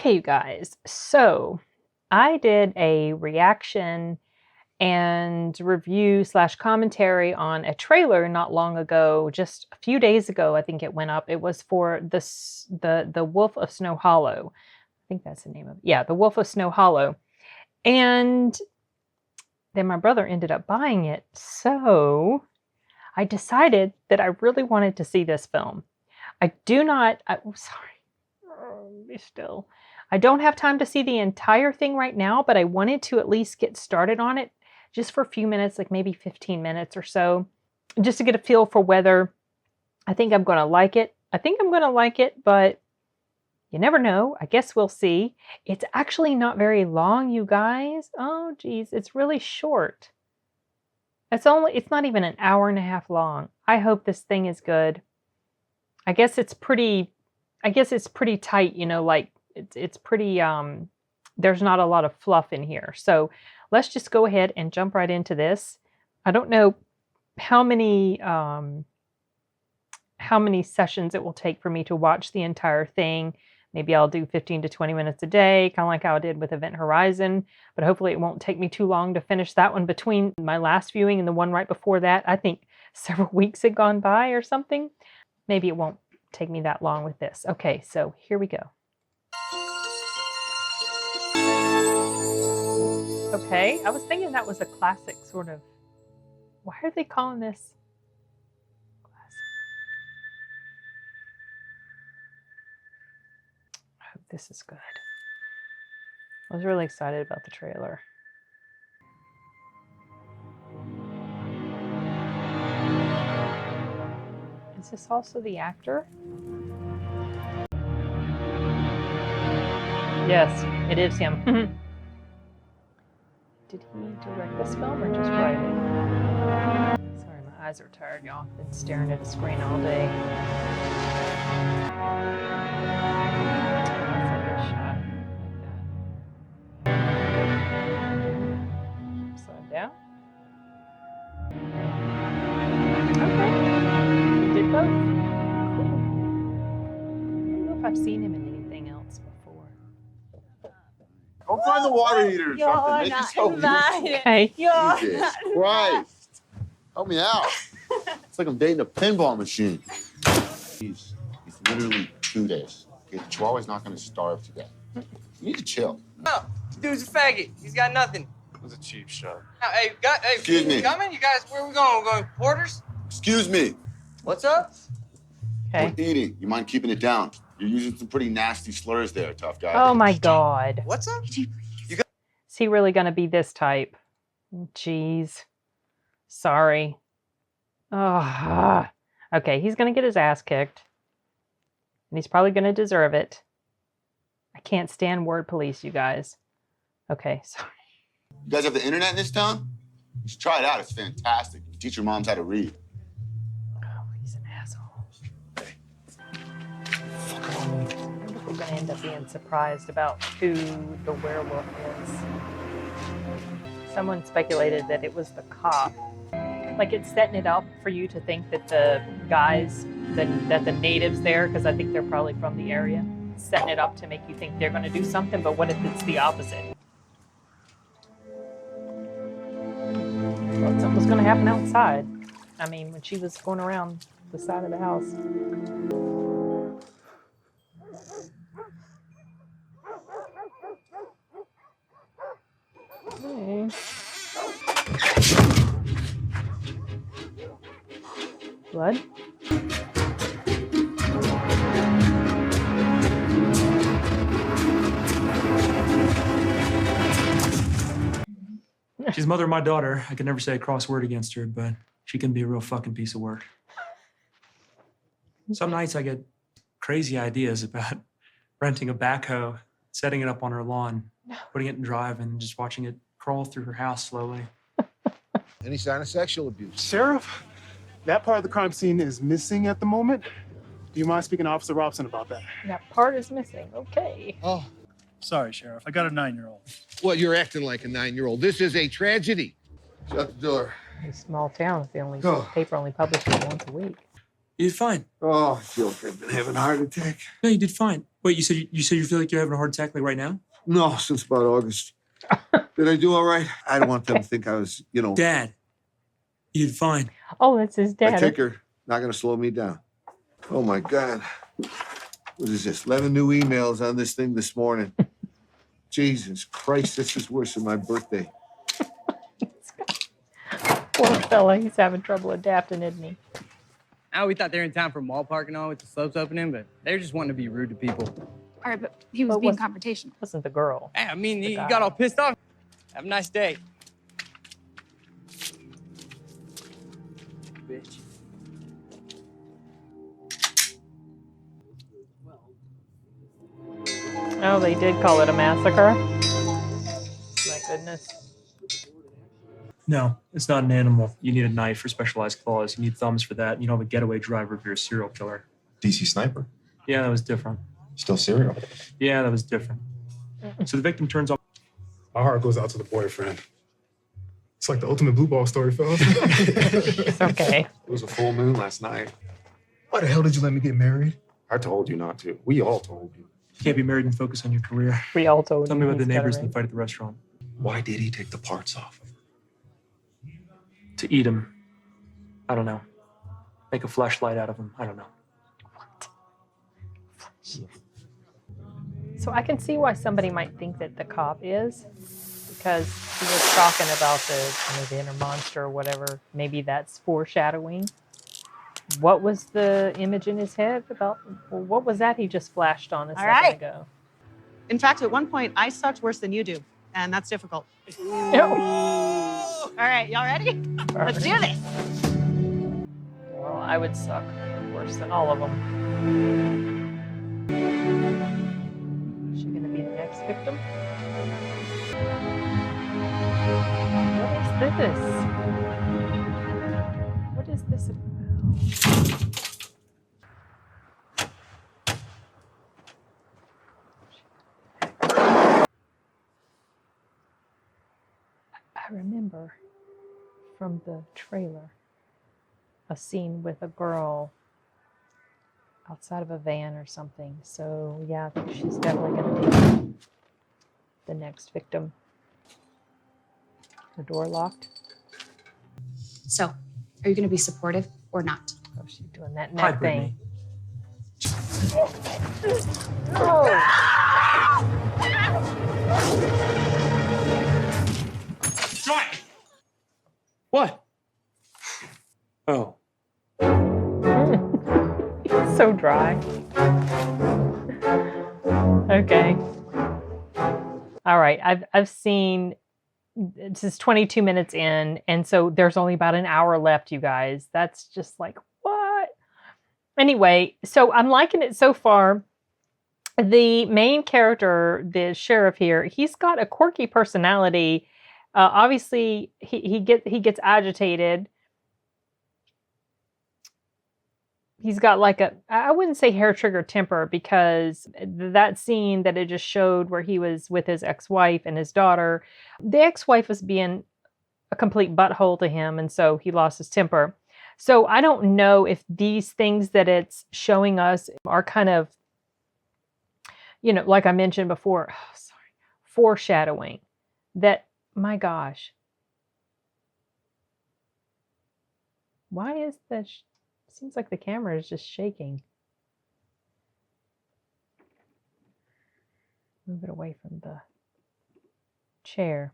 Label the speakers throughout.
Speaker 1: Okay, you guys, so I did a reaction and review slash commentary on a trailer not long ago, just a few days ago. I think it went up. It was for the Wolf of Snow Hollow. I think that's the name of it. Yeah, the Wolf of Snow Hollow. And then my brother ended up buying it. So I decided that I really wanted to see this film. I do not, sorry. Be still. I don't have time to see the entire thing right now, but I wanted to at least get started on it just for a few minutes, like maybe 15 minutes or so, just to get a feel for whether I think I'm going to like it. I think I'm going to like it, but you never know. I guess we'll see. It's actually not very long, you guys. Oh, geez. It's really short. It's not even an hour and a half long. I hope this thing is good. I guess it's pretty tight, you know, like it's pretty, there's not a lot of fluff in here. So let's just go ahead and jump right into this. I don't know how many sessions it will take for me to watch the entire thing. Maybe I'll do 15 to 20 minutes a day, kind of like how I did with Event Horizon, but hopefully it won't take me too long to finish that one between my last viewing and the one right before that. I think several weeks had gone by or something. Maybe it won't take me that long with this. Okay, so here we go. Okay, I was thinking that was a classic sort of, why are they calling this classic? I hope this is good. I was really excited about the trailer. Is this also the actor? Yes, it is him. Did he direct this film or just write it? Sorry, my eyes are tired, y'all. I've been staring at a screen all day. That's a good shot. Like that. Upside down. Okay. He did both. Cool. I don't know if I've seen him in anything else before.
Speaker 2: Go find the water heater or something. Make yourself useful.
Speaker 1: Okay.
Speaker 2: Jesus Christ. Help me out. It's like I'm dating a pinball machine. He's literally 2 days. Okay, the Chihuahua's not going to starve to death. You need to chill.
Speaker 3: No, dude's a faggot. He's got nothing.
Speaker 4: It's a cheap shot.
Speaker 3: Hey,
Speaker 2: Excuse me.
Speaker 3: Coming? You guys, where are we going? We're going Porter's?
Speaker 2: Excuse me.
Speaker 3: What's up?
Speaker 1: Okay.
Speaker 2: We're eating. You mind keeping it down? You're using some pretty nasty slurs there, tough guy.
Speaker 1: Oh my God.
Speaker 3: What's up?
Speaker 1: Is he really going to be this type? Jeez. Sorry. Oh. Okay, he's going to get his ass kicked. And he's probably going to deserve it. I can't stand word police, you guys. Okay, sorry.
Speaker 2: You guys have the internet in this town? You should try it out. It's fantastic. You teach your moms how to read.
Speaker 1: Oh, he's an asshole. I wonder if we're going to end up being surprised about who the werewolf is. Someone speculated that it was the cop. Like, it's setting it up for you to think that the guys, that the natives there, because I think they're probably from the area, setting it up to make you think they're going to do something, but what if it's the opposite? Well, something was going to happen outside. I mean, when she was going around the side of the house. Hey. Blood?
Speaker 5: She's the mother of my daughter. I could never say a cross word against her, but she can be a real fucking piece of work. Some nights I get crazy ideas about renting a backhoe, setting it up on her lawn, putting it in drive, and just watching it crawl through her house slowly.
Speaker 6: Any sign of sexual abuse?
Speaker 4: Sheriff, that part of the crime scene is missing at the moment. Do you mind speaking to Officer Robson about that?
Speaker 1: That part is missing. Okay.
Speaker 6: Oh,
Speaker 7: Sorry, Sheriff. I got a 9-year-old.
Speaker 6: well, you're acting like a 9-year-old. This is a tragedy.
Speaker 2: Shut the door.
Speaker 1: A small town. The only
Speaker 2: Oh.
Speaker 1: paper only published it once a week.
Speaker 5: You did fine.
Speaker 2: Oh, I feel like I've been having a heart attack.
Speaker 5: No, you did fine. Wait, you said you feel like you're having a heart attack like right now?
Speaker 6: No, since about August. Did I do all right? I don't want them to think I was,
Speaker 5: Dad, you did fine.
Speaker 1: Oh, that's his
Speaker 6: My
Speaker 1: dad.
Speaker 6: ticker, not going to slow me down. Oh, my God. What is this? 11 new emails on this thing this morning. Jesus Christ, this is worse than my birthday.
Speaker 1: Poor fella, he's having trouble adapting, isn't he?
Speaker 3: Now we thought they were in town for mall park and all with the slopes opening, but they're just wanting to be rude to people.
Speaker 8: All right, but he was being confrontational.
Speaker 1: Wasn't the girl.
Speaker 3: Hey, I mean, he
Speaker 1: guy.
Speaker 3: got all pissed off. Have a nice day. Bitch.
Speaker 1: Oh, they did call it a massacre. My goodness.
Speaker 5: No, it's not an animal. You need a knife for specialized claws. You need thumbs for that. You don't have a getaway driver if you're a serial killer.
Speaker 9: DC sniper.
Speaker 5: Yeah, that was different.
Speaker 9: Still serial.
Speaker 5: Yeah, that was different. So the victim turns off.
Speaker 4: My heart goes out to the boyfriend. It's like the ultimate blue ball story, fellas.
Speaker 1: It's okay.
Speaker 9: It was a full moon last night.
Speaker 4: Why the hell did you let me get married?
Speaker 9: I told you not to. We all told you.
Speaker 5: You can't be married and focus on your career.
Speaker 1: We all told
Speaker 5: Tell
Speaker 1: you
Speaker 5: me about the
Speaker 1: he's got
Speaker 5: neighbors
Speaker 1: it
Speaker 5: in the fight at the restaurant.
Speaker 9: Why did he take the parts off of her?
Speaker 5: To eat them. I don't know. Make a fleshlight out of them. I don't know.
Speaker 1: So I can see why somebody might think that the cop is, because he was talking about the inner monster or whatever. Maybe that's foreshadowing. What was the image in his head about? Well, what was that he just flashed on a second ago?
Speaker 10: In fact, at one point, I sucked worse than you do, and that's difficult. All right, y'all ready? Let's do this.
Speaker 1: Well, I would suck worse than all of them. Is she going to be the next victim? What is this? What is this about? I remember from the trailer a scene with a girl outside of a van or something. So yeah, I think she's definitely going to be the next victim. The door locked.
Speaker 8: So, are you going to be supportive or not?
Speaker 1: Oh, she's doing that
Speaker 5: Hi,
Speaker 1: neck
Speaker 5: Brittany.
Speaker 1: thing. Oh.
Speaker 5: What? Oh.
Speaker 1: It's so dry. Okay. All right. I've seen, this is 22 minutes in, and so there's only about an hour left, you guys. That's just like, what? Anyway, so I'm liking it so far. The main character, the sheriff here, he's got a quirky personality. Obviously, he gets agitated. He's got like I wouldn't say hair trigger temper, because that scene that it just showed where he was with his ex-wife and his daughter, the ex-wife was being a complete butthole to him, and so he lost his temper. So I don't know if these things that it's showing us are kind of, like I mentioned before, foreshadowing that, my gosh. Why is that? Seems like the camera is just shaking. Move it away from the chair.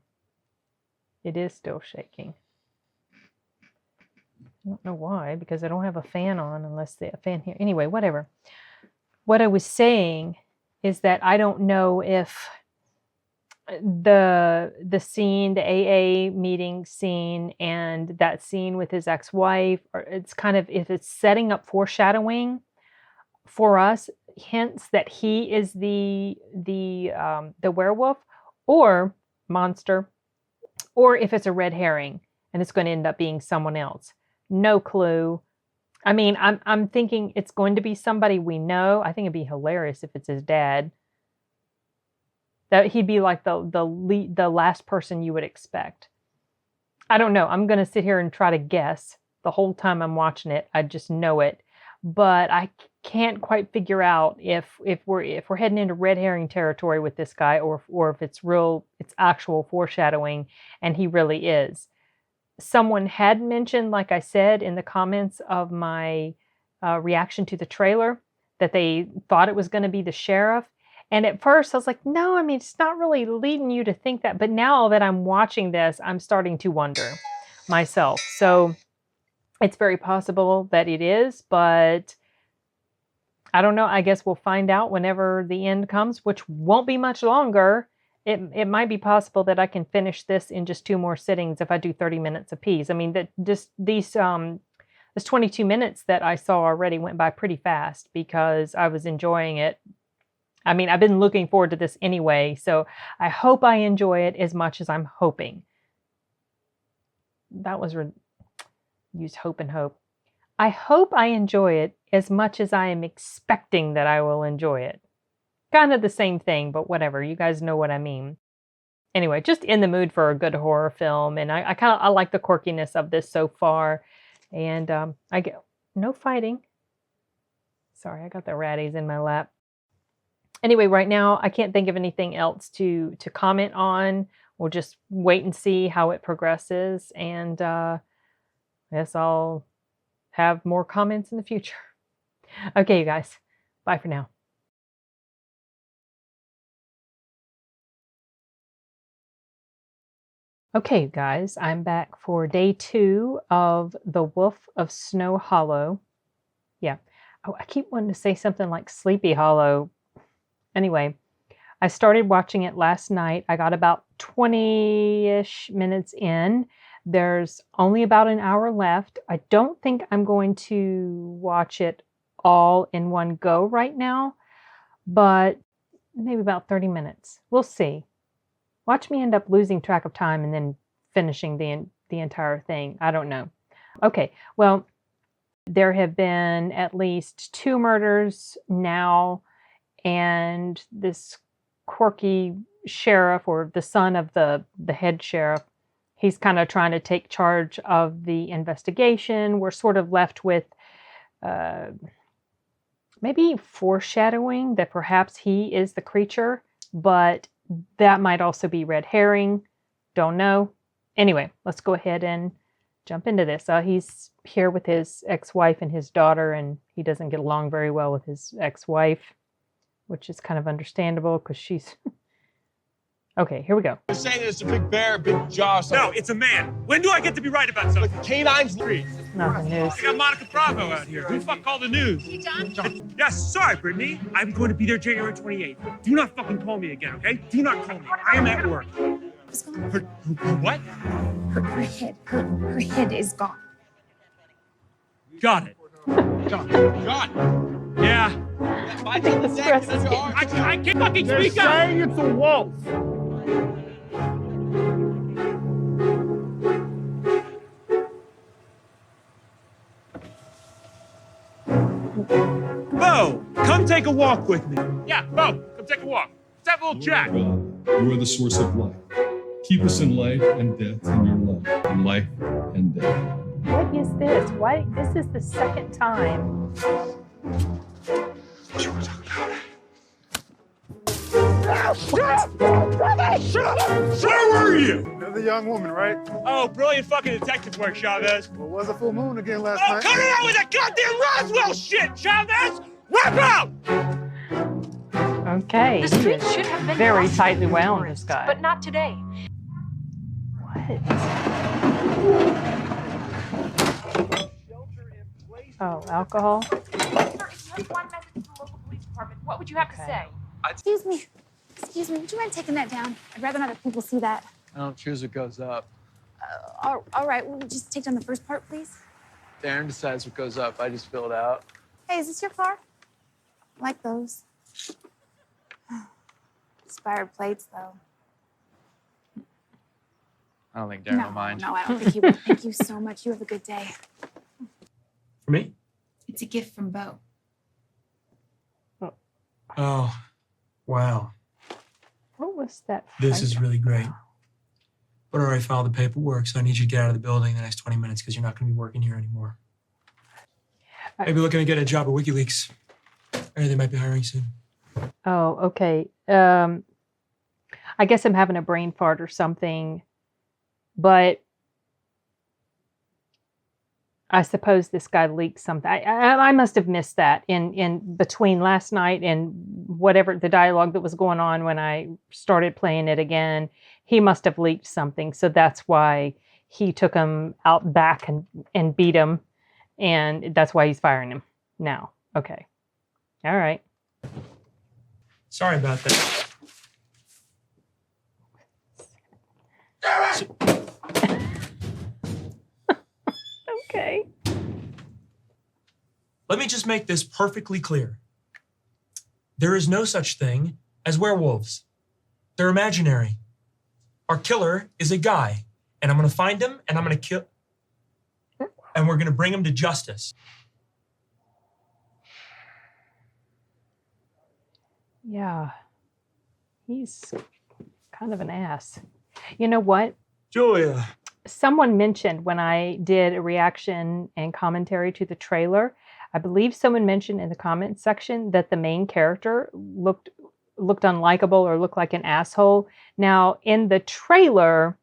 Speaker 1: It is still shaking. I don't know why, because I don't have a fan on unless the fan here. Anyway, whatever. What I was saying is that I don't know if the scene, the AA meeting scene, and that scene with his ex-wife, or it's kind of, if it's setting up foreshadowing for us, hints that he is the werewolf or monster, or if it's a red herring and it's going to end up being someone else. No clue. I mean, I'm thinking it's going to be somebody we know. I think it'd be hilarious if it's his dad. That he'd be like the last person you would expect. I don't know. I'm going to sit here and try to guess the whole time I'm watching it. I just know it. But I can't quite figure out if we're heading into red herring territory with this guy, or if it's actual foreshadowing and he really is. Someone had mentioned, like I said in the comments of my reaction to the trailer, that they thought it was going to be the sheriff. And at first I was like, no, I mean, it's not really leading you to think that. But now that I'm watching this, I'm starting to wonder myself. So it's very possible that it is, but I don't know. I guess we'll find out whenever the end comes, which won't be much longer. It might be possible that I can finish this in just 2 more sittings if I do 30 minutes apiece. I mean, this 22 minutes that I saw already went by pretty fast because I was enjoying it. I mean, I've been looking forward to this anyway, so I hope I enjoy it as much as I'm hoping. That was use hope and hope. I hope I enjoy it as much as I am expecting that I will enjoy it. Kind of the same thing, but whatever. You guys know what I mean. Anyway, just in the mood for a good horror film, and I like the quirkiness of this so far. And I get no fighting. Sorry, I got the ratties in my lap. Anyway, right now I can't think of anything else to comment on. We'll just wait and see how it progresses, and I guess I'll have more comments in the future. Okay, you guys. Bye for now. Okay, you guys, I'm back for day 2 of The Wolf of Snow Hollow. Yeah. Oh, I keep wanting to say something like Sleepy Hollow. Anyway, I started watching it last night. I got about 20-ish minutes in. There's only about an hour left. I don't think I'm going to watch it all in one go right now, but maybe about 30 minutes. We'll see. Watch me end up losing track of time and then finishing the entire thing. I don't know. Okay, well, there have been at least 2 murders now, and this quirky sheriff, or the son of the head sheriff, he's kind of trying to take charge of the investigation. We're sort of left with maybe foreshadowing that perhaps he is the creature, but that might also be red herring. Don't know. Anyway, let's go ahead and jump into this. He's here with his ex-wife and his daughter, and he doesn't get along very well with his ex-wife, which is kind of understandable because she's... Okay, here we go.
Speaker 11: They're saying it's a big bear, big jaw.
Speaker 12: No, it's a man. When do I get to be right about something?
Speaker 11: Like canines.
Speaker 1: Nothing news.
Speaker 12: I got Monica Bravo out here. Who the fuck called the news?
Speaker 8: Hey, John.
Speaker 12: Yes, sorry, Brittany. I'm going to be there January 28th. Do not fucking call me again, okay? Do not call me. I am at work.
Speaker 8: What's going on?
Speaker 12: Her what?
Speaker 8: Her head is gone.
Speaker 12: Got it.
Speaker 11: John.
Speaker 12: Yeah.
Speaker 1: I think the stress is getting...
Speaker 12: I can't fucking
Speaker 4: They're
Speaker 12: speak up.
Speaker 4: saying it's a wolf.
Speaker 12: Bo, come take a walk with me. Yeah, Bo, come take a walk. Let's have a little chat.
Speaker 13: God, you are the source of life. Keep us in life and death in your love. In life and death.
Speaker 1: What is this? Why? This is the second time.
Speaker 6: What you want to talk about?
Speaker 12: Where were you?
Speaker 4: Another young woman, right?
Speaker 12: Oh, brilliant fucking detective work, Chavez.
Speaker 4: Well, was a full moon again last
Speaker 12: Oh,
Speaker 4: night.
Speaker 12: cut it out with that goddamn Roswell shit, Chavez! Whip out!
Speaker 1: Okay,
Speaker 8: The
Speaker 1: he
Speaker 8: street
Speaker 1: is
Speaker 8: should have been
Speaker 1: very
Speaker 8: crossed
Speaker 1: tightly
Speaker 8: by
Speaker 1: wound,
Speaker 8: tourists,
Speaker 1: this guy.
Speaker 8: but not today.
Speaker 1: What? Oh, alcohol?
Speaker 8: Sir, if you have one message from the local police department, what would you have to say?
Speaker 14: Excuse me, would you mind taking that down? I'd rather not have people see that.
Speaker 3: I don't choose what goes up.
Speaker 14: All right, well, just take down the first part, please.
Speaker 3: Darren decides what goes up. I just fill it out.
Speaker 14: Hey, is this your car? I like those. Expired plates, though.
Speaker 3: I don't think Darren will mind.
Speaker 14: No, I don't think he will. Thank you so much. You have a good day.
Speaker 5: For me?
Speaker 8: It's a gift from Bo.
Speaker 5: Oh, wow.
Speaker 1: What was that?
Speaker 5: This is really great. But I already filed the paperwork, so I need you to get out of the building in the next 20 minutes because you're not going to be working here anymore. Maybe looking to get a job at WikiLeaks. Or they might be hiring soon.
Speaker 1: Oh, okay. I guess I'm having a brain fart or something, but I suppose this guy leaked something. I must have missed that in between last night and whatever the dialogue that was going on when I started playing it again. He must have leaked something, so that's why he took him out back and beat him, and that's why he's firing him now. Okay, all right.
Speaker 5: Sorry about that.
Speaker 1: Okay.
Speaker 5: Let me just make this perfectly clear. There is no such thing as werewolves. They're imaginary. Our killer is a guy, and I'm going to find him, and I'm going to kill, and we're going to bring him to justice.
Speaker 1: Yeah. He's kind of an ass. You know what?
Speaker 5: Julia.
Speaker 1: Someone mentioned when I did a reaction and commentary to the trailer, I believe someone mentioned in the comment section that the main character looked unlikable or looked like an asshole. Now, in the trailer,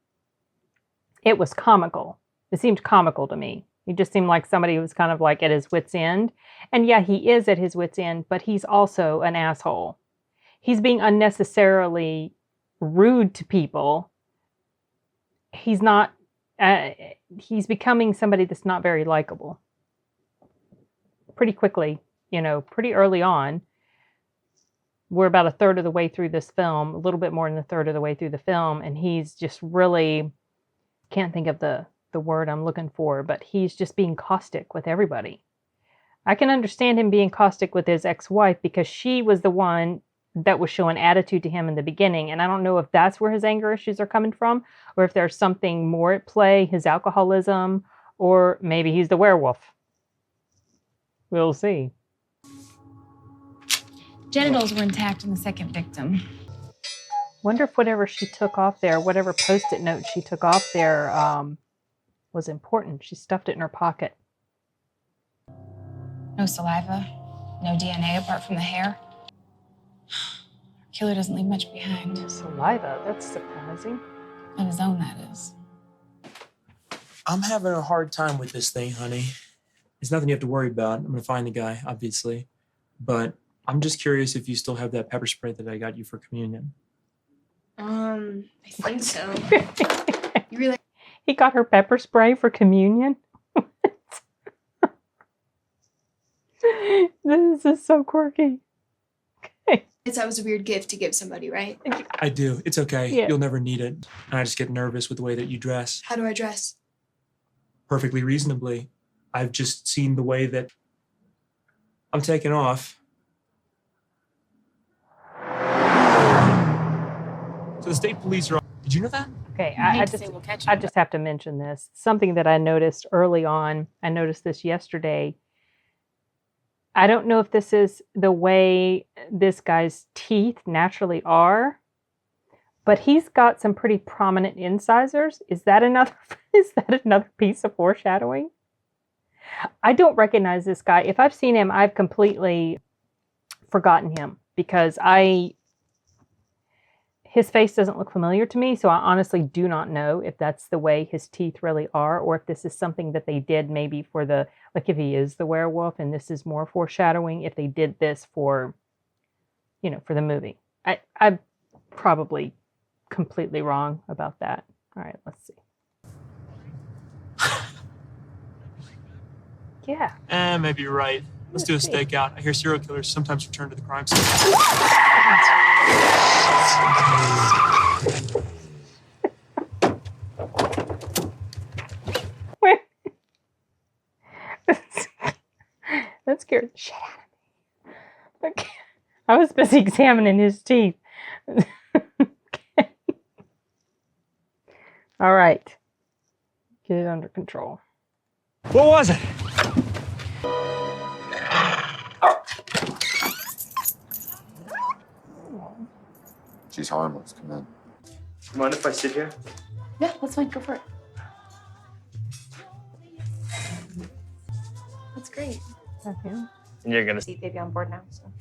Speaker 1: it was comical. It seemed comical to me. He just seemed like somebody who was kind of like at his wit's end. And yeah, he is at his wit's end, but he's also an asshole. He's being unnecessarily rude to people. He's not, he's becoming somebody that's not very likable. Pretty quickly, you know, pretty early on. We're about a third of the way through this film, a little bit more than a third of the way through the film, and he's just really, can't think of the word I'm looking for, but he's just being caustic with everybody. I can understand him being caustic with his ex-wife because she was the one that was showing attitude to him in the beginning, and I don't know if that's where his anger issues are coming from, or if there's something more at play, his alcoholism, or maybe he's the werewolf. We'll see.
Speaker 8: Genitals were intact in the second victim.
Speaker 1: Wonder if whatever she took off there, whatever post-it note she took off there was important. She stuffed it in her pocket.
Speaker 8: No saliva, no DNA apart from the hair. Killer doesn't leave much behind.
Speaker 1: Saliva, that's surprising.
Speaker 8: Of his own, that is.
Speaker 5: I'm having a hard time with this thing, honey. It's nothing you have to worry about. I'm going to find the guy, obviously. But I'm just curious if you still have that pepper spray that I got you for communion.
Speaker 8: I think so. You really?
Speaker 1: He got her pepper spray for communion? This is so quirky. Okay.
Speaker 14: That was a weird gift to give somebody, right?
Speaker 5: I do. It's okay.
Speaker 1: Yeah.
Speaker 5: You'll never need it. And I just get nervous with the way that you dress.
Speaker 14: How do I dress?
Speaker 5: Perfectly reasonably. I've just seen the way that I'm taking off. So the state police are... Did you know that?
Speaker 1: Okay, I just have to mention this. Something that I noticed early on, I noticed this yesterday. I don't know if this is the way this guy's teeth naturally are, but he's got some pretty prominent incisors. Is that another piece of foreshadowing? I don't recognize this guy. If I've seen him, I've completely forgotten him because his face doesn't look familiar to me, so I honestly do not know if that's the way his teeth really are, or if this is something that they did maybe for the, like if he is the werewolf and this is more foreshadowing, if they did this for, you know, for the movie. I'm probably completely wrong about that. All right, let's see. Yeah.
Speaker 5: Maybe you're right. Let's do a stakeout. I hear serial killers sometimes return to the crime scene.
Speaker 1: Wait. That scared the shit out of me. Okay. I was busy examining his teeth. Okay. All right. Get it under control.
Speaker 12: What was it?
Speaker 2: She's harmless. Come in.
Speaker 3: You mind if I sit here?
Speaker 8: Yeah, that's fine. Go for it. That's great.
Speaker 1: Okay.
Speaker 3: You're gonna
Speaker 15: see baby on board now. So.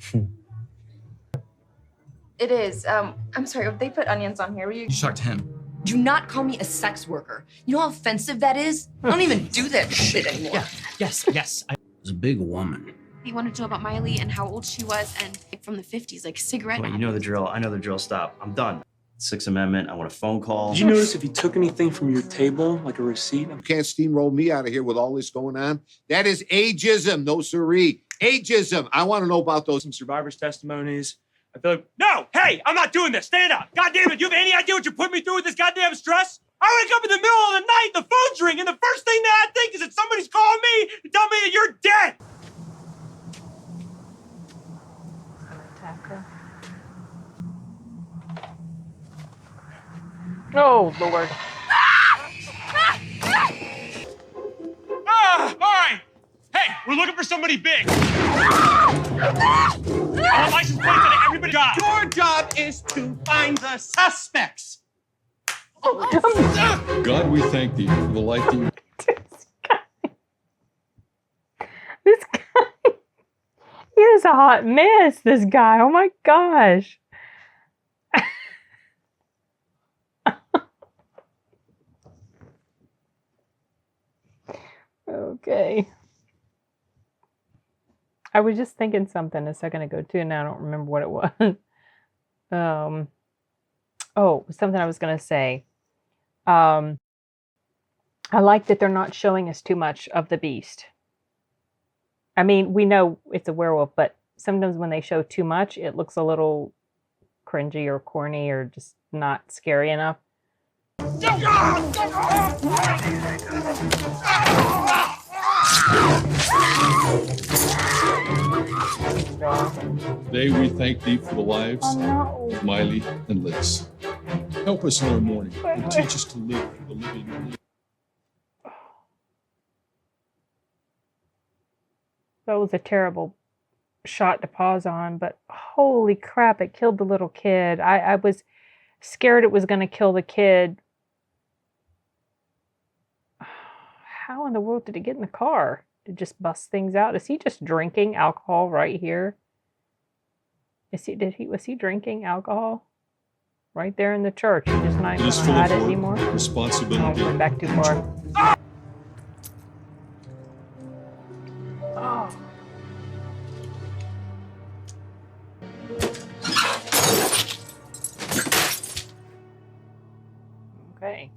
Speaker 15: It is. I'm sorry. They put onions on here.
Speaker 9: You talk to him.
Speaker 16: Do not call me a sex worker. You know how offensive that is? I don't even do that shit anymore.
Speaker 3: Yeah. Yes.
Speaker 17: It was a big woman.
Speaker 14: He wanted to know about Miley and how old she was and from the 50s, like cigarette.
Speaker 17: Well, you know the drill. I know the drill. Stop. I'm done. Sixth Amendment. I want a phone call.
Speaker 18: Did you notice if he took anything from your table, like a receipt?
Speaker 6: You can't steamroll me out of here with all this going on. That is ageism, no siree. Ageism. I want to know about those.
Speaker 12: Some survivors' testimonies. I feel like, no, hey, I'm not doing this. Stand up. God damn it, do you have any idea what you're putting me through with this goddamn stress? I wake up in the middle of the night, the phone's ringing, and the first thing that I think is that somebody's calling me to tell me that you're dead.
Speaker 1: Oh, Lord.
Speaker 12: All right. Hey, we're looking for somebody big. I want license plates on everybody's job.
Speaker 11: Your job is to find the suspects.
Speaker 13: God, we thank thee for the life that you...
Speaker 1: This guy. He is a hot mess, this guy. Oh my gosh. Okay. I was just thinking something a second ago too, and I don't remember what it was. Oh, something I was gonna say. I like that they're not showing us too much of the beast. I mean, we know it's a werewolf, but sometimes when they show too much, it looks a little cringy or corny or just not scary enough.
Speaker 13: Today we thank thee for the lives of Miley and Liz. Help us in our mourning and teach us to live for the living.
Speaker 1: That was a terrible shot to pause on, but holy crap, it killed the little kid. I was scared it was going to kill the kid. How in the world did it get in the car? To just bust things out? Is he just drinking alcohol right here? Was he drinking alcohol? Right there in the church. He's just not even going to hide it anymore?
Speaker 13: Responsibility.
Speaker 1: Oh, went back too far. Oh. Okay.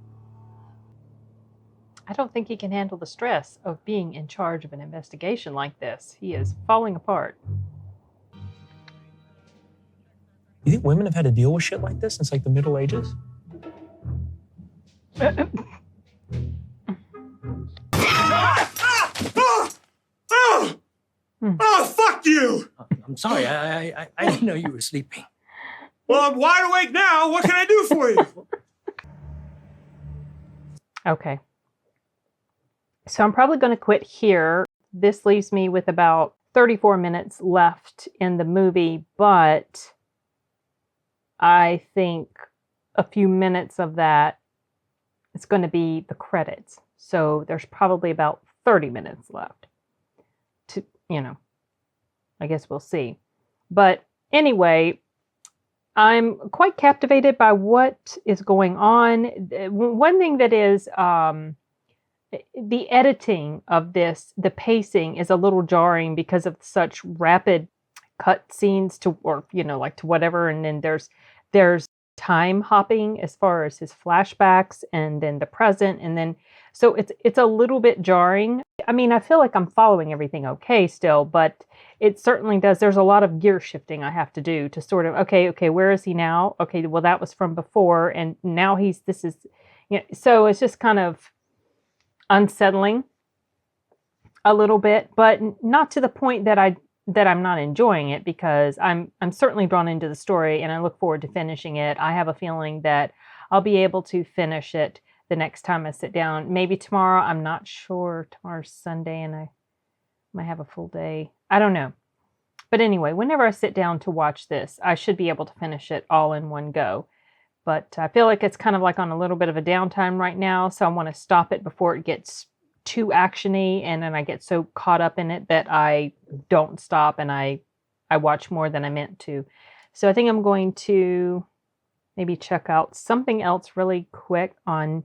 Speaker 1: I don't think he can handle the stress of being in charge of an investigation like this. He is falling apart.
Speaker 5: You think women have had to deal with shit like this since like the Middle Ages?
Speaker 12: Oh, fuck you!
Speaker 17: I'm sorry. I didn't know you were sleeping.
Speaker 12: Well, I'm wide awake now. What can I do for you?
Speaker 1: Okay. So I'm probably going to quit here. This leaves me with about 34 minutes left in the movie, but I think a few minutes of that is going to be the credits. So there's probably about 30 minutes left to, I guess we'll see. But anyway, I'm quite captivated by what is going on. One thing that is, the editing of this, the pacing is a little jarring because of such rapid cut scenes to, or, like to whatever. And then there's time hopping as far as his flashbacks and then the present. And then, so it's a little bit jarring. I mean, I feel like I'm following everything okay still, but it certainly does. There's a lot of gear shifting I have to do to sort of, okay, where is he now? Okay, well, that was from before. And now so it's just kind of unsettling a little bit, but not to the point that I'm not enjoying it, because I'm certainly drawn into the story and I look forward to finishing it. I have a feeling that I'll be able to finish it the next time I sit down. Maybe tomorrow. I'm not sure. Tomorrow's Sunday and I might have a full day. I don't know. But anyway, whenever I sit down to watch this, I should be able to finish it all in one go. But I feel like it's kind of like on a little bit of a downtime right now, so I want to stop it before it gets too actiony, and then I get so caught up in it that I don't stop and I watch more than I meant to. So I think I'm going to maybe check out something else really quick on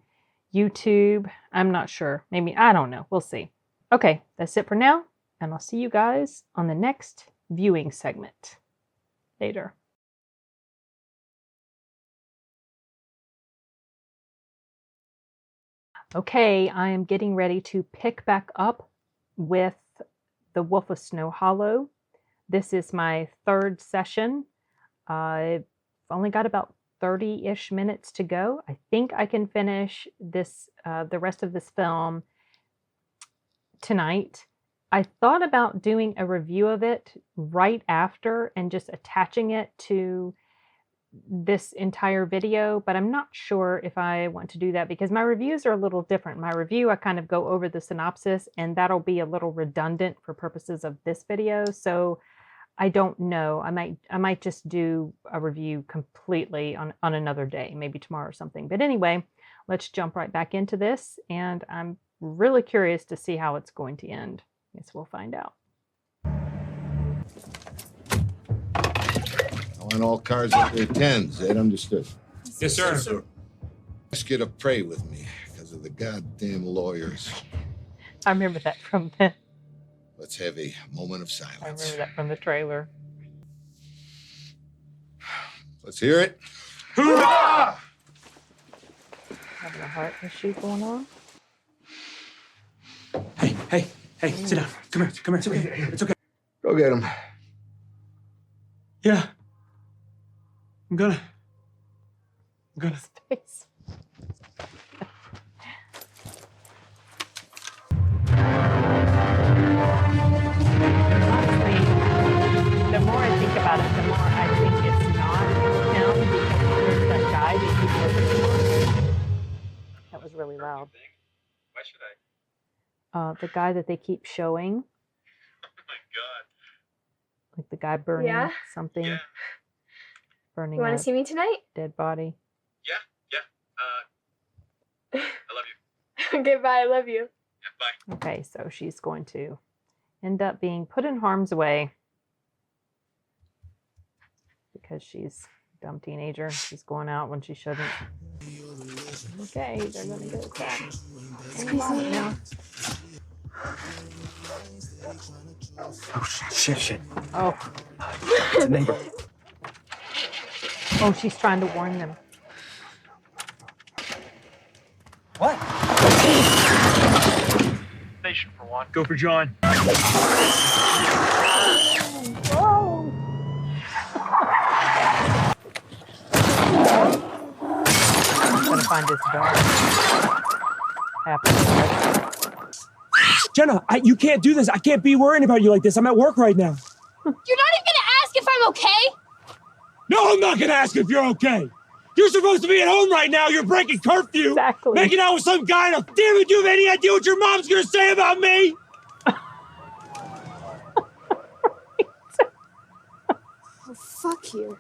Speaker 1: YouTube. I'm not sure. Maybe, I don't know. We'll see. Okay, that's it for now, and I'll see you guys on the next viewing segment later. Okay, I am getting ready to pick back up with The Wolf of Snow Hollow. This is my third session. I've only got about 30-ish minutes to go. I think I can finish this, the rest of this film tonight. I thought about doing a review of it right after and just attaching it to this entire video, but I'm not sure if I want to do that because my reviews are a little different. My review, I kind of go over the synopsis, and that'll be a little redundant for purposes of this video. So I don't know. I might just do a review completely on another day, maybe tomorrow or something. But anyway, let's jump right back into this, and I'm really curious to see how it's going to end. I guess we'll find out.
Speaker 6: I want all cars up their 10s. That understood?
Speaker 5: Yes, sir. Yes, sir.
Speaker 6: Ask you to pray with me because of the goddamn lawyers.
Speaker 1: I remember that from the...
Speaker 6: Let's have a moment of silence.
Speaker 1: I remember that from the trailer.
Speaker 6: Let's hear it.
Speaker 1: Hoorah! Having a heart issue going on?
Speaker 5: Hey, sit down. Come here. It's okay. It's okay.
Speaker 6: Go get him.
Speaker 5: Yeah. I'm gonna.
Speaker 1: Space. Honestly, the more I think about it, the more I think it's not him because there's that guy that keeps focusing on. That was really loud.
Speaker 9: Why should I?
Speaker 1: The guy that they keep showing.
Speaker 9: Oh my god.
Speaker 1: Like the guy burning something.
Speaker 9: Yeah.
Speaker 1: Burning
Speaker 14: You want
Speaker 1: a
Speaker 14: to see me tonight?
Speaker 1: dead body.
Speaker 9: Yeah. I love you.
Speaker 14: Okay, bye. I love you.
Speaker 9: Yeah, bye.
Speaker 1: Okay, so she's going to end up being put in harm's way because she's a dumb teenager. She's going out when she shouldn't. Okay, they're going to get back. Now.
Speaker 5: Oh, shit.
Speaker 1: Oh.
Speaker 5: It's a neighbor.
Speaker 1: Oh, she's trying to warn them.
Speaker 5: What?
Speaker 12: Station for one. Go for John.
Speaker 1: Whoa. I'm going to find this bar.
Speaker 12: Jenna, you can't do this. I can't be worrying about you like this. I'm at work right now.
Speaker 14: You're not even gonna ask if I'm okay?
Speaker 12: No, I'm not gonna ask if you're okay. You're supposed to be at home right now. You're breaking curfew.
Speaker 1: Exactly.
Speaker 12: Making out with some guy. Damn it, do you have any idea what your mom's gonna say about me?
Speaker 14: Oh, fuck you.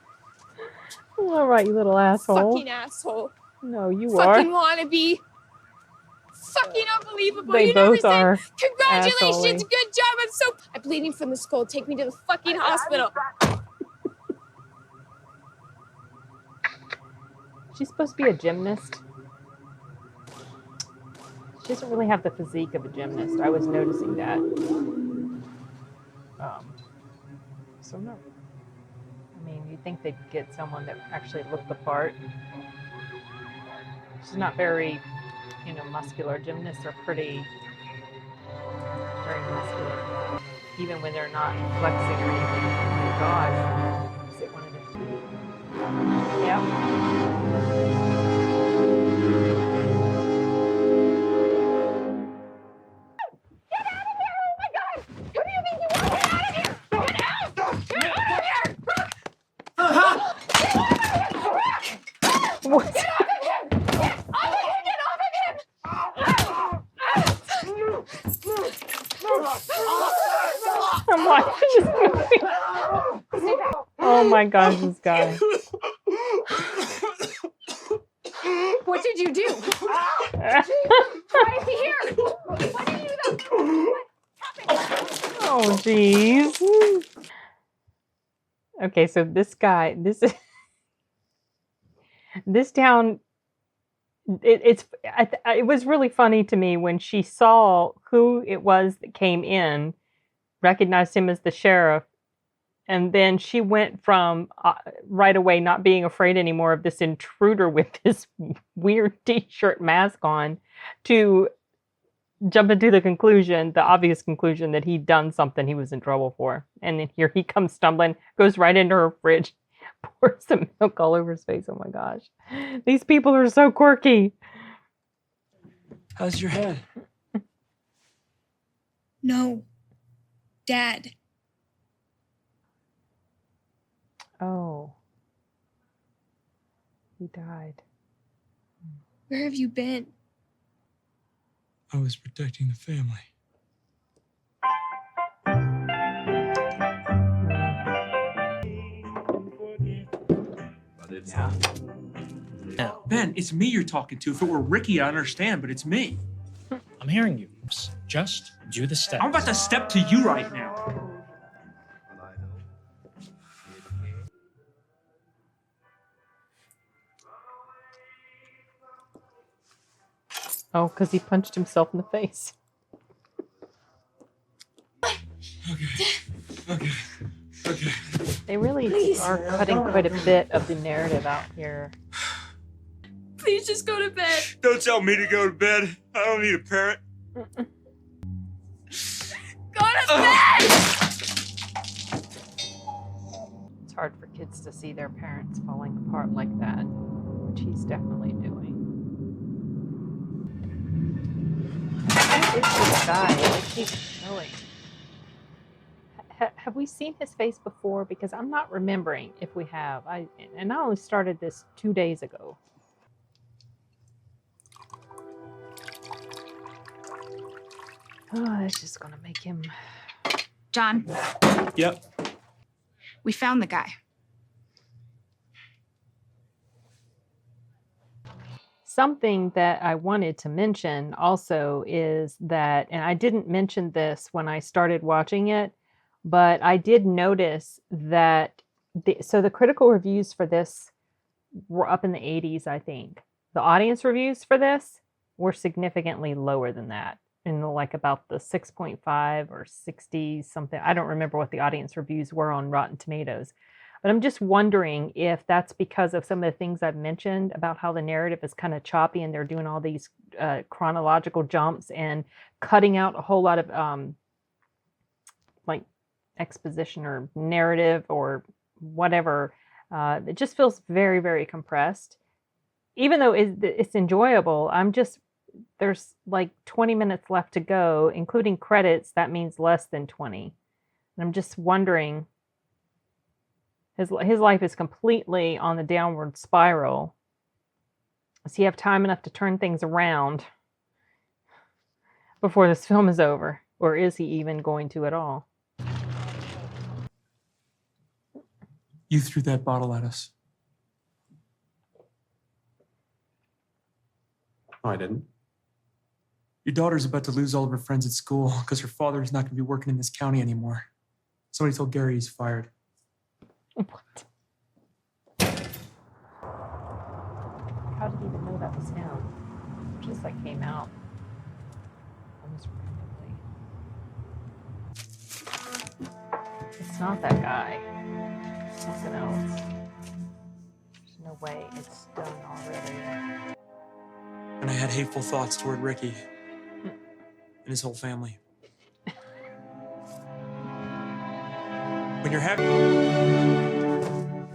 Speaker 1: All right, you little asshole.
Speaker 14: Fucking asshole.
Speaker 1: No, you
Speaker 14: Fucking
Speaker 1: are.
Speaker 14: wannabe. Fucking unbelievable.
Speaker 1: They
Speaker 14: You never
Speaker 1: both are.
Speaker 14: said, congratulations,
Speaker 1: assholey.
Speaker 14: good job. I'm bleeding from the skull. Take me to the fucking hospital.
Speaker 1: She's supposed to be a gymnast. She doesn't really have the physique of a gymnast. I was noticing that. So no. I mean, you'd think they'd get someone that actually looked the part. She's not very, muscular. Gymnasts are pretty, very muscular. Even when they're not flexing or anything. Oh my gosh. Is it one of the... Yep. What? I'm watching this movie. Oh my gosh, this guy.
Speaker 14: What did you do? Why is he here? What did you
Speaker 1: Oh, geez. Okay, so this guy, this town, it was really funny to me when she saw who it was that came in, recognized him as the sheriff, and then she went from right away not being afraid anymore of this intruder with this weird t-shirt mask on to jumping to the obvious conclusion that he'd done something he was in trouble for. And then here he comes stumbling, goes right into her fridge, pours some milk all over his face. Oh my gosh. These people are so quirky.
Speaker 5: How's your head?
Speaker 14: No. Dad.
Speaker 1: Oh. He died.
Speaker 14: Where have you been?
Speaker 5: I was protecting the family.
Speaker 19: Yeah.
Speaker 5: Ben, it's me you're talking to. If it were Ricky, I understand, but it's me.
Speaker 19: I'm hearing you. Just do the steps.
Speaker 5: I'm about to step to you right now.
Speaker 1: Oh, because he punched himself in the face.
Speaker 5: Okay.
Speaker 1: They really are cutting quite a bit of the narrative out here.
Speaker 14: Please just go to bed.
Speaker 12: Don't tell me to go to bed. I don't need a parent.
Speaker 14: Go to bed!
Speaker 1: It's hard for kids to see their parents falling apart like that, which he's definitely doing. Who is this guy? Like he's showing. Have we seen his face before? Because I'm not remembering if we have. I only started this 2 days ago. Oh, that's just gonna make him.
Speaker 8: John,
Speaker 5: Yep.
Speaker 8: we found the guy.
Speaker 1: Something that I wanted to mention also is that, and I didn't mention this when I started watching it, but I did notice that the critical reviews for this were up in the 80s, I think. The audience reviews for this were significantly lower than that, in like about the 6.5 or 60 something. I don't remember what the audience reviews were on Rotten Tomatoes. But I'm just wondering if that's because of some of the things I've mentioned about how the narrative is kind of choppy and they're doing all these chronological jumps and cutting out a whole lot of like exposition or narrative or whatever. It just feels very, very compressed. Even though it's enjoyable, there's like 20 minutes left to go, including credits. That means less than 20. And I'm just wondering, his life is completely on the downward spiral. Does he have time enough to turn things around before this film is over? Or is he even going to at all?
Speaker 5: You threw that bottle at us.
Speaker 13: No, I didn't.
Speaker 5: Your daughter's about to lose all of her friends at school because her father is not going to be working in this county anymore. Somebody told Gary he's fired.
Speaker 1: What? How did he even know that was him? Just like came out almost randomly. It's not that guy. It's something else. There's no way it's done already.
Speaker 5: And I had hateful thoughts toward Ricky and his whole family. When you're happy.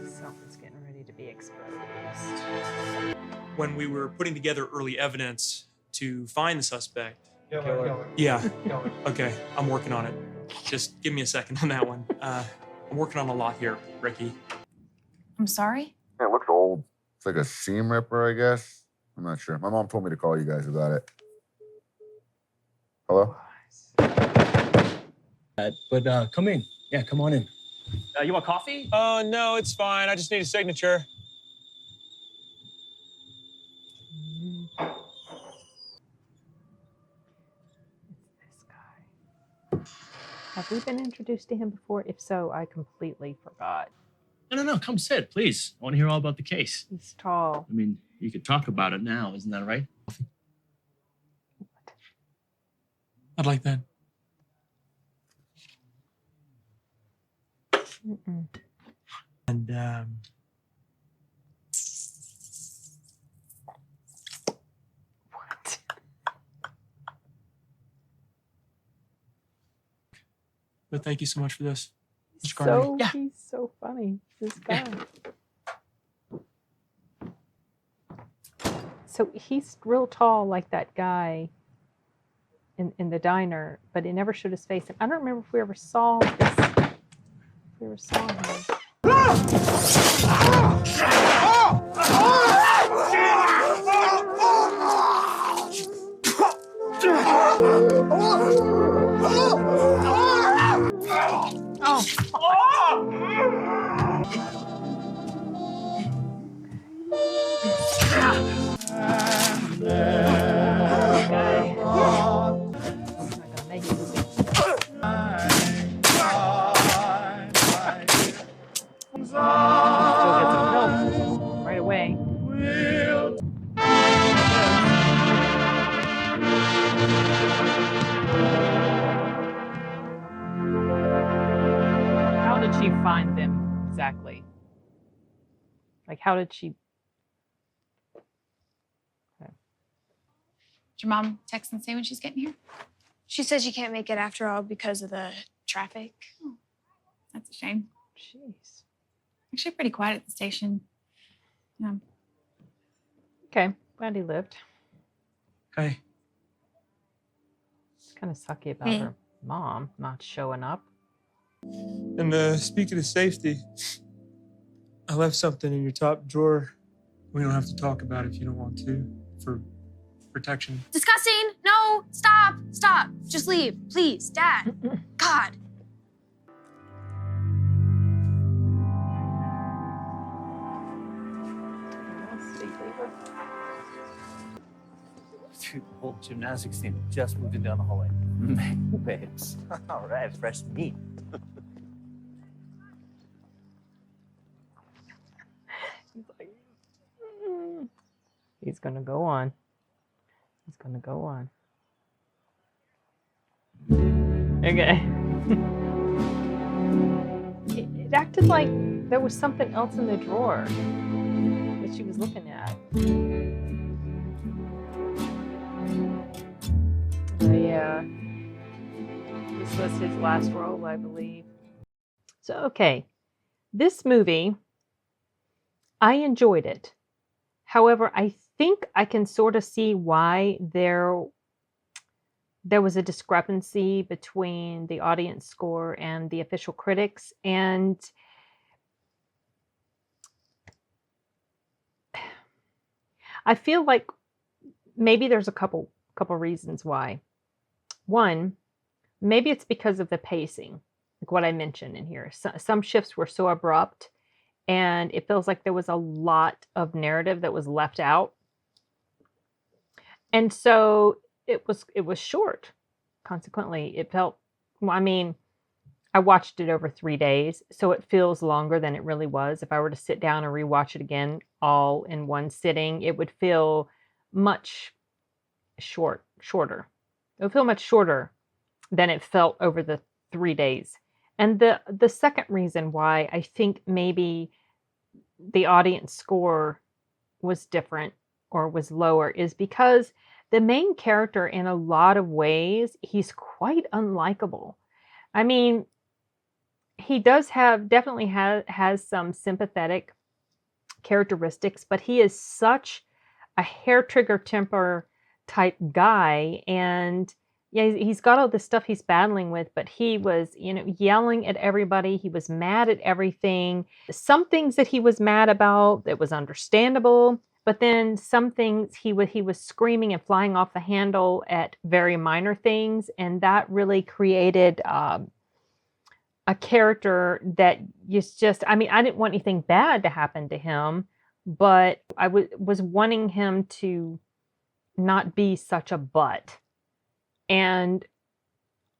Speaker 1: Something's getting ready to be exposed.
Speaker 5: When we were putting together early evidence to find the suspect.
Speaker 19: Killer.
Speaker 5: Yeah. Okay, I'm working on it. Just give me a second on that one. I'm working on a lot here, Ricky.
Speaker 8: I'm sorry?
Speaker 2: Yeah, it looks old. It's like a seam ripper, I guess. I'm not sure. My mom told me to call you guys about it. Hello?
Speaker 19: But come in. Yeah, come on in. You want coffee?
Speaker 12: Oh, no, it's fine. I just need a signature.
Speaker 1: Have we been introduced to him before? If so, I completely forgot.
Speaker 19: No, come sit, please. I want to hear all about the case.
Speaker 1: He's tall.
Speaker 19: I mean, you could talk about it now, isn't that right?
Speaker 5: I'd like that.
Speaker 1: Mm-mm.
Speaker 5: And
Speaker 1: What?
Speaker 5: but thank you so much for this. Mr.
Speaker 1: So
Speaker 5: Carney.
Speaker 1: he's so funny. This guy. So he's real tall, like that guy in the diner, but he never showed his face. And I don't remember if we ever saw this. If we ever saw him. Right away. How did she find them exactly? Like, how did she?
Speaker 14: Did your mom text and say when she's getting here? She says she can't make it after all because of the traffic. Oh, that's a shame.
Speaker 1: Jeez.
Speaker 14: Actually, pretty quiet at the station. Yeah.
Speaker 1: Okay, glad he lived.
Speaker 5: Hey.
Speaker 1: It's kind of sucky about her mom not showing up.
Speaker 5: And speaking of safety, I left something in your top drawer. We don't have to talk about it if you don't want to, for protection.
Speaker 14: Disgusting! No! Stop! Stop! Just leave, please, Dad. God.
Speaker 20: Dude, the whole gymnastics team just moved in down the hallway. Babes. All right, fresh meat.
Speaker 1: He's like, he's gonna go on. He's gonna go on. Okay. It acted like there was something else in the drawer that she was looking at. Yeah. This was his last role, I believe. So, okay. This movie, I enjoyed it. However, I think I can sort of see why there was a discrepancy between the audience score and the official critics. And I feel like maybe there's a couple reasons why. One, maybe it's because of the pacing, like what I mentioned in here. Some shifts were so abrupt, and it feels like there was a lot of narrative that was left out. And so it was short. Consequently, it felt, well, I mean, I watched it over 3 days, so it feels longer than it really was. If I were to sit down and rewatch it again all in one sitting, it would feel much shorter. It would feel much shorter than it felt over the 3 days. And the second reason why I think maybe the audience score was different or was lower is because the main character, in a lot of ways, he's quite unlikable. I mean, he does definitely has some sympathetic characteristics, but he is such a hair trigger temper type guy. And yeah, he's got all this stuff he's battling with, but he was, yelling at everybody. He was mad at everything. Some things that he was mad about, that was understandable, but then some things he was screaming and flying off the handle at very minor things, and that really created a character that is just, I mean, I didn't want anything bad to happen to him, but I was wanting him to not be such a butt. And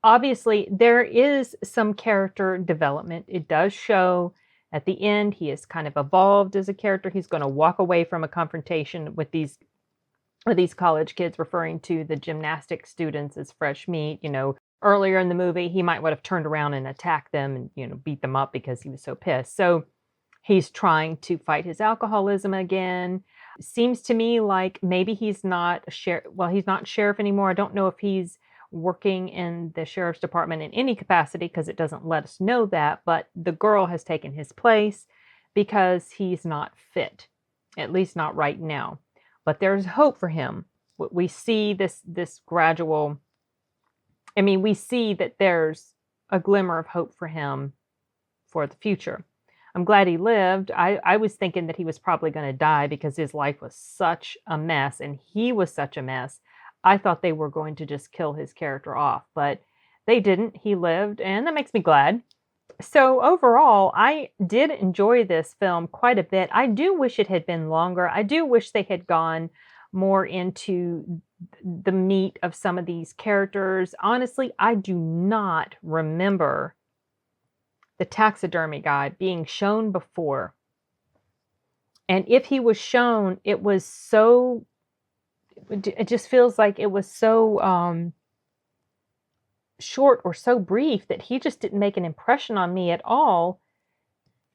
Speaker 1: obviously, there is some character development. It does show at the end he is kind of evolved as a character. He's going to walk away from a confrontation with these college kids, referring to the gymnastics students as fresh meat. Earlier in the movie, he might would have turned around and attacked them and, beat them up because he was so pissed. So he's trying to fight his alcoholism again. Seems to me like maybe he's not he's not sheriff anymore. I don't know if he's working in the sheriff's department in any capacity because it doesn't let us know that, but the girl has taken his place because he's not fit, at least not right now. But there's hope for him. We see this gradual, we see that there's a glimmer of hope for him for the future. I'm glad he lived. I was thinking that he was probably going to die because his life was such a mess and he was such a mess. I thought they were going to just kill his character off, but they didn't. He lived, and that makes me glad. So overall, I did enjoy this film quite a bit. I do wish it had been longer. I do wish they had gone more into the meat of some of these characters. Honestly, I do not remember the taxidermy guy being shown before. And if he was shown, it just feels like it was so short or so brief that he just didn't make an impression on me at all.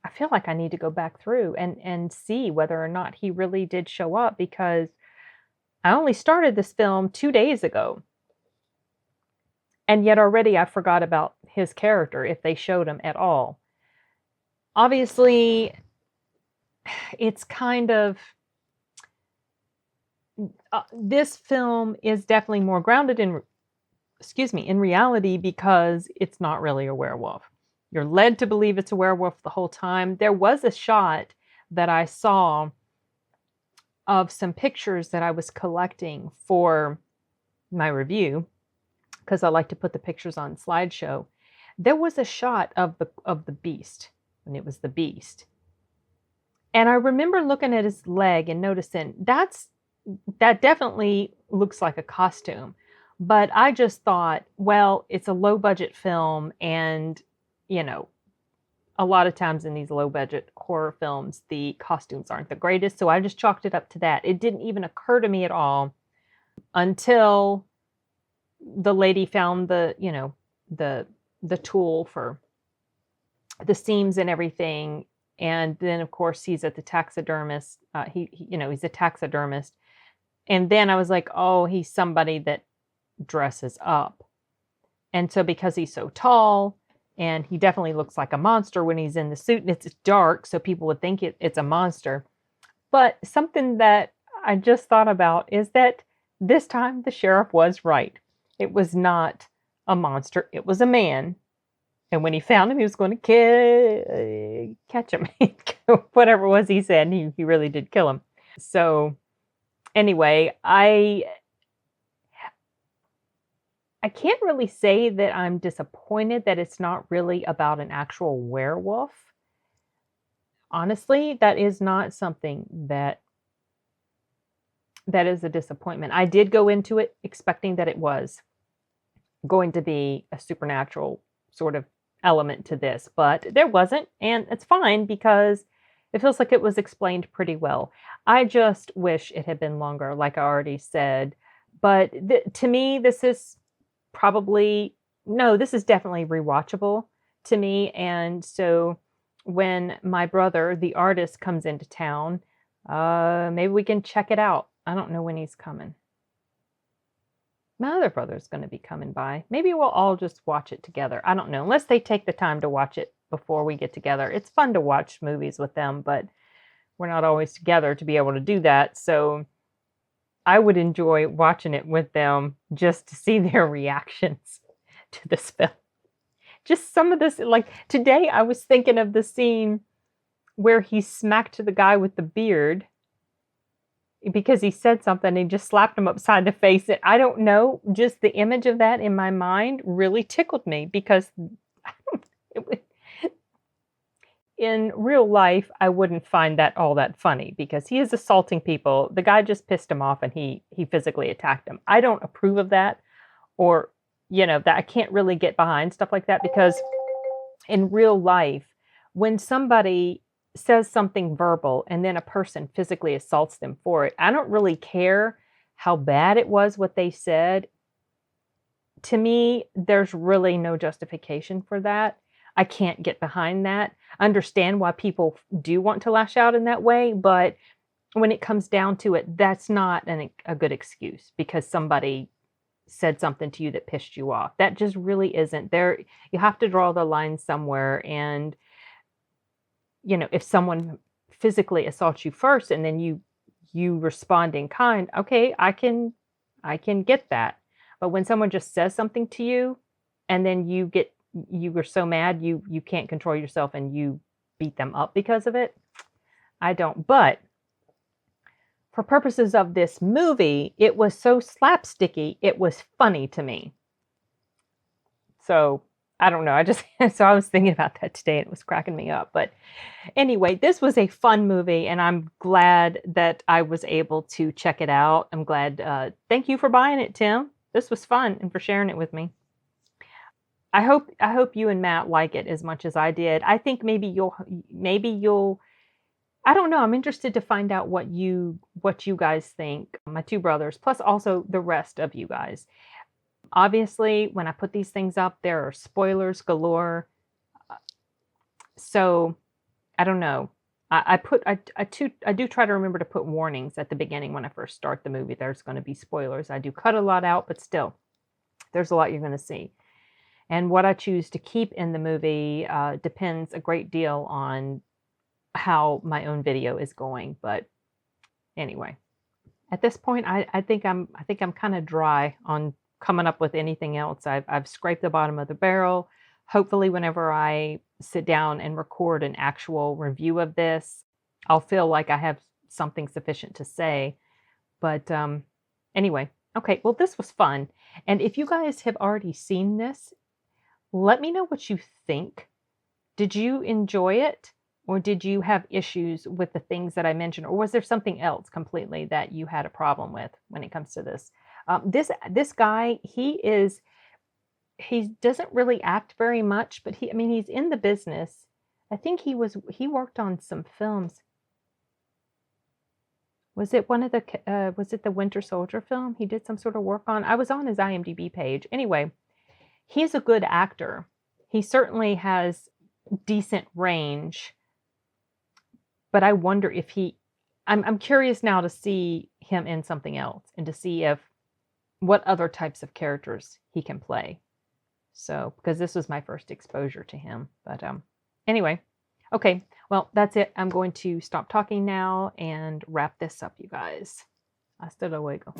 Speaker 1: I feel like I need to go back through and see whether or not he really did show up, because I only started this film 2 days ago. And yet already I forgot about his character, if they showed him at all. Obviously, it's kind of... this film is definitely more grounded in reality, because it's not really a werewolf. You're led to believe it's a werewolf the whole time. There was a shot that I saw of some pictures that I was collecting for my review, because I like to put the pictures on slideshow. There was a shot of the beast, and it was the beast. And I remember looking at his leg and noticing that definitely looks like a costume. But I just thought, well, it's a low budget film, and a lot of times in these low budget horror films, the costumes aren't the greatest. So I just chalked it up to that. It didn't even occur to me at all until the lady found the tool for the seams and everything. And then of course he's at the taxidermist. He's a taxidermist. And then I was like, oh, he's somebody that dresses up. And so because he's so tall, and he definitely looks like a monster when he's in the suit, and it's dark, so people would think it's a monster. But something that I just thought about is that this time the sheriff was right. It was not a monster. It was a man. And when he found him, he was going to catch him. Whatever it was he said, he really did kill him. So anyway, I can't really say that I'm disappointed that it's not really about an actual werewolf. Honestly, that is not something that is a disappointment. I did go into it expecting that it was going to be a supernatural sort of element to this, but there wasn't, and it's fine because it feels like it was explained pretty well. I just wish it had been longer, like I already said. But to me, this is definitely rewatchable to me. And so when my brother, the artist, comes into town, maybe we can check it out. I don't know when he's coming. My other brother's going to be coming by. Maybe we'll all just watch it together. I don't know, unless they take the time to watch it before we get together. It's fun to watch movies with them, but we're not always together to be able to do that. So I would enjoy watching it with them just to see their reactions to this film. Just some of this, like today I was thinking of the scene where he smacked the guy with the beard because he said something and he just slapped him upside the face. And I don't know, just the image of that in my mind really tickled me, because in real life, I wouldn't find that all that funny, because he is assaulting people. The guy just pissed him off and he physically attacked him. I don't approve of that, or that I can't really get behind stuff like that, because in real life, when somebody says something verbal and then a person physically assaults them for it, I don't really care how bad it was what they said. To me, there's really no justification for that. I can't get behind that. I understand why people do want to lash out in that way, but when it comes down to it, that's not a good excuse because somebody said something to you that pissed you off. That just really isn't there. You have to draw the line somewhere. And, if someone physically assaults you first and then you respond in kind, okay, I can get that. But when someone just says something to you and then you were so mad you can't control yourself and you beat them up because of it, I don't. But for purposes of this movie, it was so slapsticky, it was funny to me. So, I don't know. So I was thinking about that today and it was cracking me up. But anyway, this was a fun movie and I'm glad that I was able to check it out. I'm glad. Thank you for buying it, Tim. This was fun and for sharing it with me. I hope you and Matt like it as much as I did. I think maybe you'll I don't know. I'm interested to find out what you guys think, my two brothers, plus also the rest of you guys. Obviously, when I put these things up, there are spoilers galore. So, I don't know. I do try to remember to put warnings at the beginning when I first start the movie. There's going to be spoilers. I do cut a lot out, but still, there's a lot you're going to see. And what I choose to keep in the movie depends a great deal on how my own video is going. But anyway, at this point, I think I'm kind of dry on coming up with anything else. I've scraped the bottom of the barrel. Hopefully, whenever I sit down and record an actual review of this, I'll feel like I have something sufficient to say. But anyway, okay. Well, this was fun. And if you guys have already seen this, let me know what you think. Did you enjoy it? Or did you have issues with the things that I mentioned? Or was there something else completely that you had a problem with when it comes to this? This guy, he doesn't really act very much, but he's in the business. I think he worked on some films. Was it the Winter Soldier film he did some sort of work on? I was on his IMDb page. Anyway, he's a good actor. He certainly has decent range. But I wonder if I'm curious now to see him in something else and to see what other types of characters he can play. So, because this was my first exposure to him. But anyway, okay, well, that's it. I'm going to stop talking now and wrap this up, you guys. Hasta luego.